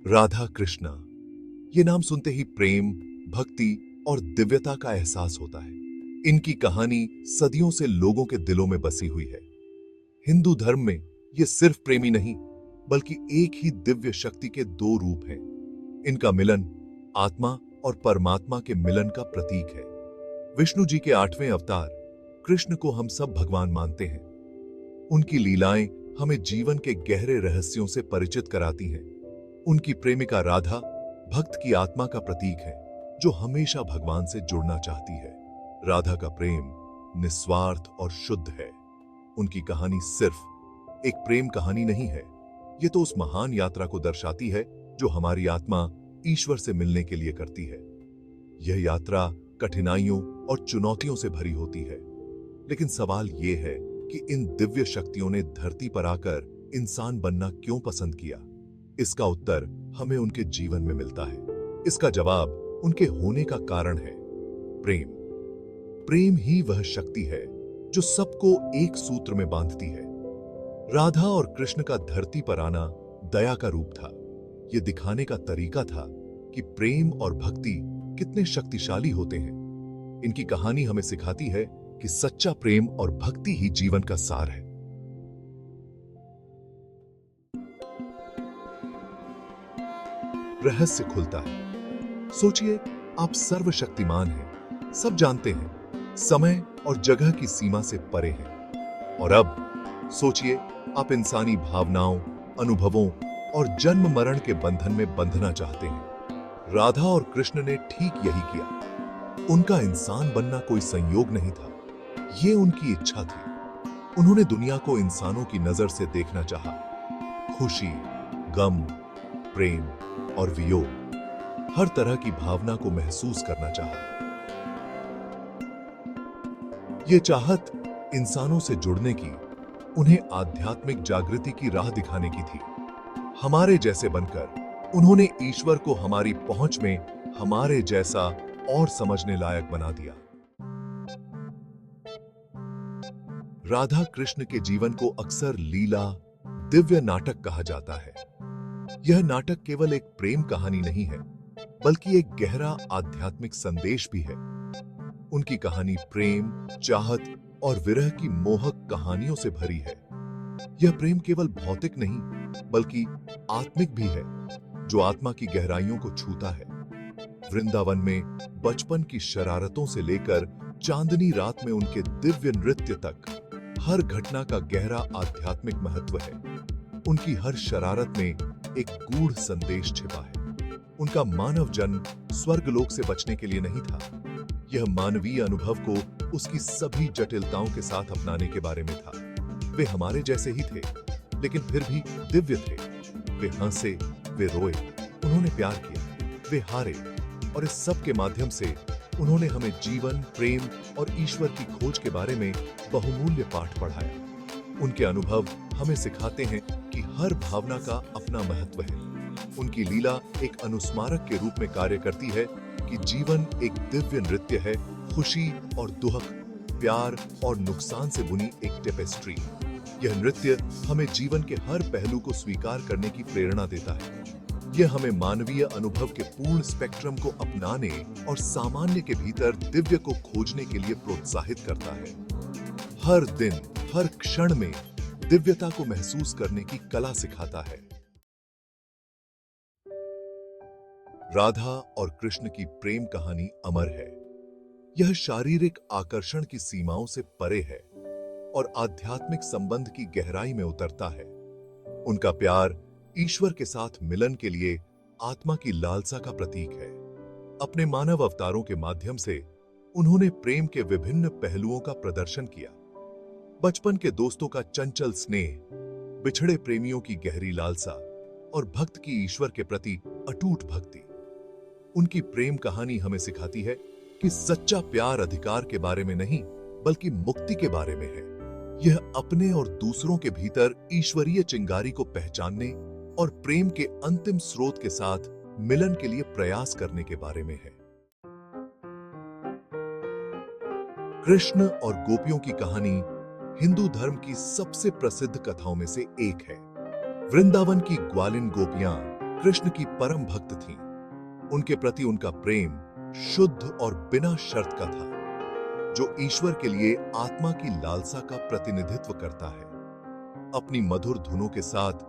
राधा कृष्णा, ये नाम सुनते ही प्रेम, भक्ति और दिव्यता का एहसास होता है। इनकी कहानी सदियों से लोगों के दिलों में बसी हुई है। हिंदू धर्म में ये सिर्फ प्रेमी नहीं, बल्कि एक ही दिव्य शक्ति के दो रूप हैं। इनका मिलन आत्मा और परमात्मा के मिलन का प्रतीक है। विष्णु जी के 8वें अवतार कृष्ण को हम सब भगवान मानते हैं। उनकी लीलाएं हमें जीवन के गहरे रहस्यों से परिचित कराती हैं। उनकी प्रेमिका राधा भक्त की आत्मा का प्रतीक है, जो हमेशा भगवान से जुड़ना चाहती है। राधा का प्रेम निस्वार्थ और शुद्ध है। उनकी कहानी सिर्फ एक प्रेम कहानी नहीं है, ये तो उस महान यात्रा को दर्शाती है जो हमारी आत्मा ईश्वर से मिलने के लिए करती है। यह यात्रा कठिनाइयों और चुनौतियों से भरी होती है, लेकिन सवाल यह है कि इन दिव्य शक्तियों ने धरती पर आकर इंसान बनना क्यों पसंद किया। इसका उत्तर हमें उनके जीवन में मिलता है। इसका जवाब उनके होने का कारण है प्रेम। प्रेम ही वह शक्ति है जो सबको एक सूत्र में बांधती है। राधा और कृष्ण का धरती पर आना दया का रूप था। यह दिखाने का तरीका था कि प्रेम और भक्ति कितने शक्तिशाली होते हैं। इनकी कहानी हमें सिखाती है कि सच्चा प्रेम और भक्ति ही जीवन का सार है। रहस्य खुलता है। सोचिए, आप सर्वशक्तिमान हैं, सब जानते हैं, समय और जगह की सीमा से परे हैं। और अब सोचिए, आप इंसानी भावनाओं, अनुभवों और जन्म मरण के बंधन में बंधना चाहते हैं। राधा और कृष्ण ने ठीक यही किया। उनका इंसान बनना कोई संयोग नहीं था, ये उनकी इच्छा थी। उन्होंने दुनिया को इंसानों की नजर से देखना चाहा। खुशी, गम, प्रेम और वियोग, हर तरह की भावना को महसूस करना चाहा। यह चाहत इंसानों से जुड़ने की, उन्हें आध्यात्मिक जागृति की राह दिखाने की थी। हमारे जैसे बनकर उन्होंने ईश्वर को हमारी पहुंच में हमारे जैसा और समझने लायक बना दिया। राधा कृष्ण के जीवन को अक्सर लीला, दिव्य नाटक कहा जाता है। यह नाटक केवल एक प्रेम कहानी नहीं है, बल्कि एक गहरा आध्यात्मिक संदेश भी है। उनकी कहानी प्रेम, चाहत और विरह की मोहक कहानियों से भरी है। यह प्रेम केवल भौतिक नहीं, बल्कि आत्मिक भी है, जो आत्मा की गहराइयों को छूता है। वृंदावन में बचपन की शरारतों से लेकर चांदनी रात में उनके दिव्य नृत्य तक, हर घटना का गहरा आध्यात्मिक महत्व है। उनकी हर शरारत में एक गूढ़ संदेश छिपा है। उनका मानव जन्म स्वर्गलोक से बचने के लिए नहीं था। यह मानवीय अनुभव को उसकी सभी जटिलताओं के साथ अपनाने के बारे में था। वे हमारे जैसे ही थे, लेकिन फिर भी दिव्य थे। वे हंसे, वे रोए, उन्होंने प्यार किया, वे हारे, और इस सब के माध्यम से उन्होंने हमें जीवन, प्रेम और ईश्वर की खोज के बारे में बहुमूल्य पाठ पढ़ाया। उनके अनुभव हमें सिखाते हैं कि हर भावना का अपना महत्व है। उनकी लीला एक अनुस्मारक के रूप में कार्य करती है कि जीवन एक दिव्य नृत्य है, खुशी और दुख, प्यार और नुकसान से बुनी एक टेपेस्ट्री। यह नृत्य हमें जीवन के हर पहलू को स्वीकार करने की प्रेरणा देता है। यह हमें मानवीय अनुभव के पूर्ण स्पेक्ट्रम को अपनाने और सामान्य के भीतर दिव्य को खोजने के लिए प्रोत्साहित करता है। हर दिन, हर क्षण में दिव्यता को महसूस करने की कला सिखाता है। राधा और कृष्ण की प्रेम कहानी अमर है। यह शारीरिक आकर्षण की सीमाओं से परे है और आध्यात्मिक संबंध की गहराई में उतरता है। उनका प्यार ईश्वर के साथ मिलन के लिए आत्मा की लालसा का प्रतीक है। अपने मानव अवतारों के माध्यम से उन्होंने प्रेम के विभिन्न पहलुओं का प्रदर्शन किया। बचपन के दोस्तों का चंचल स्नेह, बिछड़े प्रेमियों की गहरी लालसा और भक्त की ईश्वर के प्रति अटूट भक्ति। उनकी प्रेम कहानी हमें सिखाती है कि सच्चा प्यार अधिकार के बारे में नहीं, बल्कि मुक्ति के बारे में है। यह अपने और दूसरों के भीतर ईश्वरीय चिंगारी को पहचानने और प्रेम के अंतिम स्रोत के साथ मिलन के लिए प्रयास करने के बारे में है। कृष्ण और गोपियों की कहानी हिंदू धर्म की सबसे प्रसिद्ध कथाओं में से एक है। वृंदावन की ग्वालिन गोपियां कृष्ण की परम भक्त थीं। उनके प्रति उनका प्रेम शुद्ध और बिना शर्त का था, जो ईश्वर के लिए आत्मा की लालसा का प्रतिनिधित्व करता है। अपनी मधुर धुनों के साथ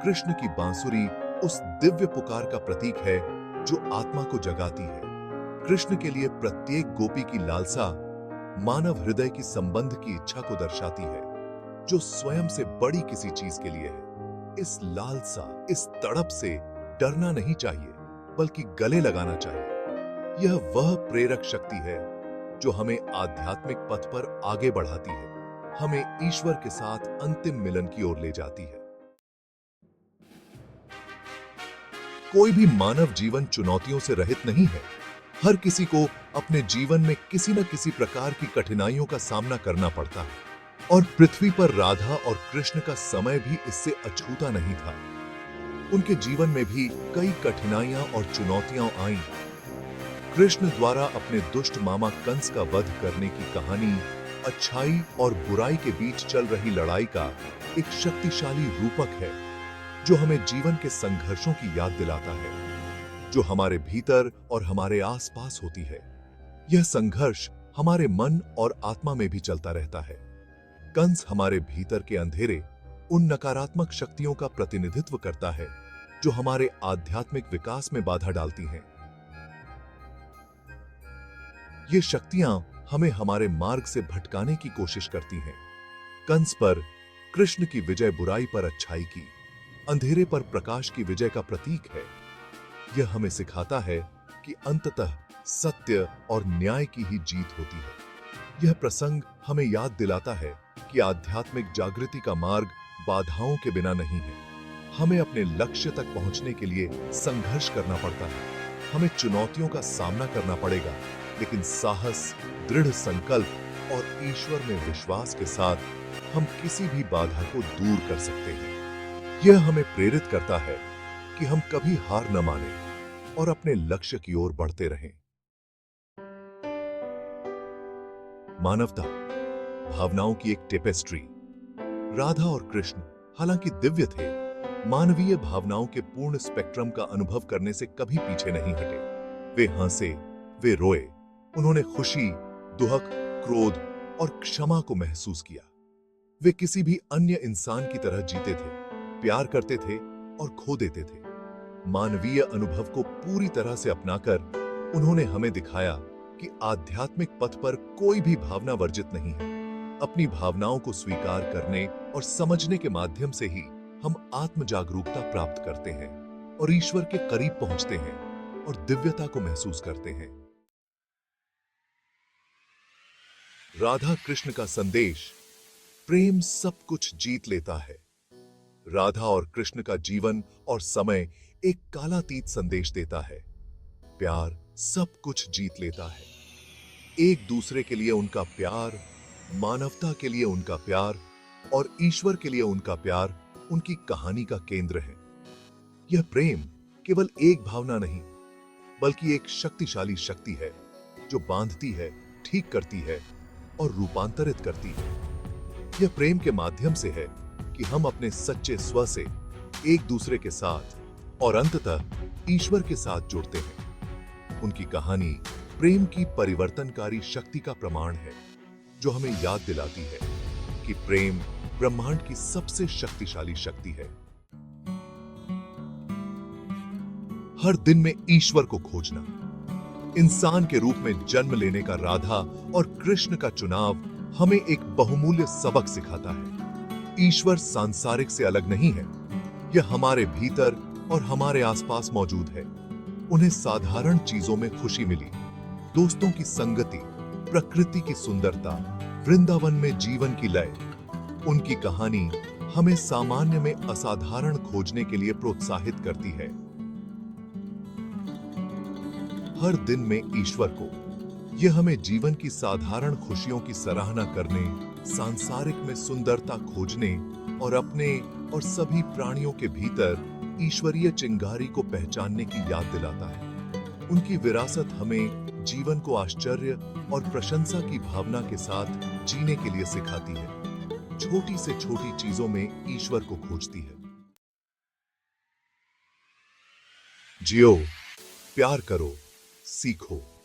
कृष्ण की बांसुरी उस दिव्य पुकार का प्रतीक है जो आत्मा को जगाती है। कृष्ण के लिए प्रत्येक गोपी की लालसा मानव हृदय की संबंध की इच्छा को दर्शाती है, जो स्वयं से बड़ी किसी चीज के लिए है। इस लालसा, इस तड़प से डरना नहीं चाहिए, बल्कि गले लगाना चाहिए। यह वह प्रेरक शक्ति है जो हमें आध्यात्मिक पथ पर आगे बढ़ाती है, हमें ईश्वर के साथ अंतिम मिलन की ओर ले जाती है। कोई भी मानव जीवन चुनौतियों से रहित नहीं है। हर किसी को अपने जीवन में किसी न किसी प्रकार की कठिनाइयों का सामना करना पड़ता है, और पृथ्वी पर राधा और कृष्ण का समय भी इससे अछूता नहीं था। उनके जीवन में भी कई कठिनाइयां और चुनौतियां आईं। कृष्ण द्वारा अपने दुष्ट मामा कंस का वध करने की कहानी अच्छाई और बुराई के बीच चल रही लड़ाई का एक शक्तिशाली रूपक है, जो हमें जीवन के संघर्षों की याद दिलाता है, जो हमारे भीतर और हमारे आसपास होती है। यह संघर्ष हमारे मन और आत्मा में भी चलता रहता है। कंस हमारे भीतर के अंधेरे, उन नकारात्मक शक्तियों का प्रतिनिधित्व करता है जो हमारे आध्यात्मिक विकास में बाधा डालती हैं। ये शक्तियां हमें हमारे मार्ग से भटकाने की कोशिश करती हैं। कंस पर कृष्ण की विजय बुराई पर अच्छाई की, अंधेरे पर प्रकाश की विजय का प्रतीक है। यह हमें सिखाता है कि अंततः सत्य और न्याय की ही जीत होती है। यह प्रसंग हमें याद दिलाता है कि आध्यात्मिक जागृति का मार्ग बाधाओं के बिना नहीं है। हमें अपने लक्ष्य तक पहुंचने के लिए संघर्ष करना पड़ता है। हमें चुनौतियों का सामना करना पड़ेगा, लेकिन साहस, दृढ़ संकल्प और ईश्वर में विश्वास के साथ हम किसी भी बाधा को दूर कर सकते हैं। यह हमें प्रेरित करता है कि हम कभी हार न मानें और अपने लक्ष्य की ओर बढ़ते रहें। मानवता, भावनाओं की एक टेपेस्ट्री। राधा और कृष्ण हालांकि दिव्य थे, मानवीय भावनाओं के पूर्ण स्पेक्ट्रम का अनुभव करने से कभी पीछे नहीं हटे। वे हंसे, वे रोए, उन्होंने खुशी, दुहक, क्रोध और क्षमा को महसूस किया। वे किसी भी अन्य इंसान की तरह जीते थे, प्यार करते थे और खो देते थे। मानवीय अनुभव को पूरी तरह से अपनाकर उन्होंने हमें दिखाया कि आध्यात्मिक पथ पर कोई भी भावना वर्जित नहीं है। अपनी भावनाओं को स्वीकार करने और समझने के माध्यम से ही हम आत्म जागरूकता प्राप्त करते हैं और ईश्वर के करीब पहुंचते हैं और दिव्यता को महसूस करते हैं। राधा कृष्ण का संदेश, प्रेम सब कुछ जीत लेता है। राधा और कृष्ण का जीवन और समय एक कालातीत संदेश देता है। प्यार सब कुछ जीत लेता है। एक दूसरे के लिए उनका प्यार, मानवता के लिए उनका प्यार और ईश्वर के लिए उनका प्यार उनकी कहानी का केंद्र है। यह प्रेम केवल एक भावना नहीं, बल्कि एक शक्तिशाली शक्ति है जो बांधती है, ठीक करती है और रूपांतरित करती है। यह प्रेम के माध्यम से है कि हम अपने सच्चे स्व से एक दूसरे के साथ और अंततः ईश्वर के साथ जुड़ते हैं। उनकी कहानी प्रेम की परिवर्तनकारी शक्ति का प्रमाण है, जो हमें याद दिलाती है कि प्रेम ब्रह्मांड की सबसे शक्तिशाली शक्ति है। हर दिन में ईश्वर को खोजना, इंसान के रूप में जन्म लेने का राधा और कृष्ण का चुनाव हमें एक बहुमूल्य सबक सिखाता है। ईश्वर सांसारिक से अलग नहीं है, यह हमारे भीतर और हमारे आसपास मौजूद है। उन्हें साधारण चीजों में खुशी मिली, दोस्तों की संगति, प्रकृति की सुंदरता, वृंदावन में जीवन की लय। उनकी कहानी हमें सामान्य में असाधारण खोजने के लिए प्रोत्साहित करती है। हर दिन में ईश्वर को, यह हमें जीवन की साधारण खुशियों की सराहना करने, सांसारिक में सुंदरता खोजने और अपने और सभी प्राणियों के भीतर ईश्वरीय चिंगारी को पहचानने की याद दिलाता है। उनकी विरासत हमें जीवन को आश्चर्य और प्रशंसा की भावना के साथ जीने के लिए सिखाती है। छोटी से छोटी चीजों में ईश्वर को खोजती है। जियो, प्यार करो, सीखो।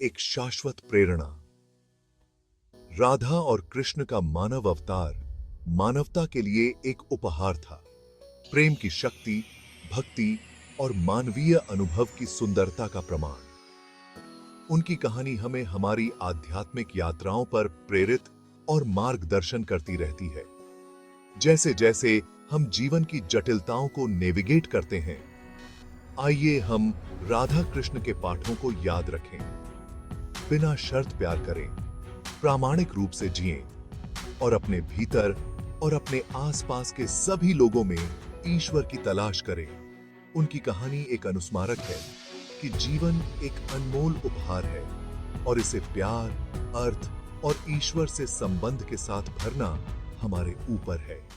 एक शाश्वत प्रेरणा। राधा और कृष्ण का मानव अवतार मानवता के लिए एक उपहार था। प्रेम की शक्ति, भक्ति और मानवीय अनुभव की सुंदरता का प्रमाण। उनकी कहानी हमें हमारी आध्यात्मिक यात्राओं पर प्रेरित और मार्गदर्शन करती रहती है। जैसे जैसे हम जीवन की जटिलताओं को नेविगेट करते हैं, आइए हम राधा कृष्ण के पाठों को याद रखें। बिना शर्त प्यार करें, प्रामाणिक रूप से जिएं और अपने भीतर और अपने आसपास के सभी लोगों में ईश्वर की तलाश करें। उनकी कहानी एक अनुस्मारक है कि जीवन एक अनमोल उपहार है और इसे प्यार, अर्थ और ईश्वर से संबंध के साथ भरना हमारे ऊपर है।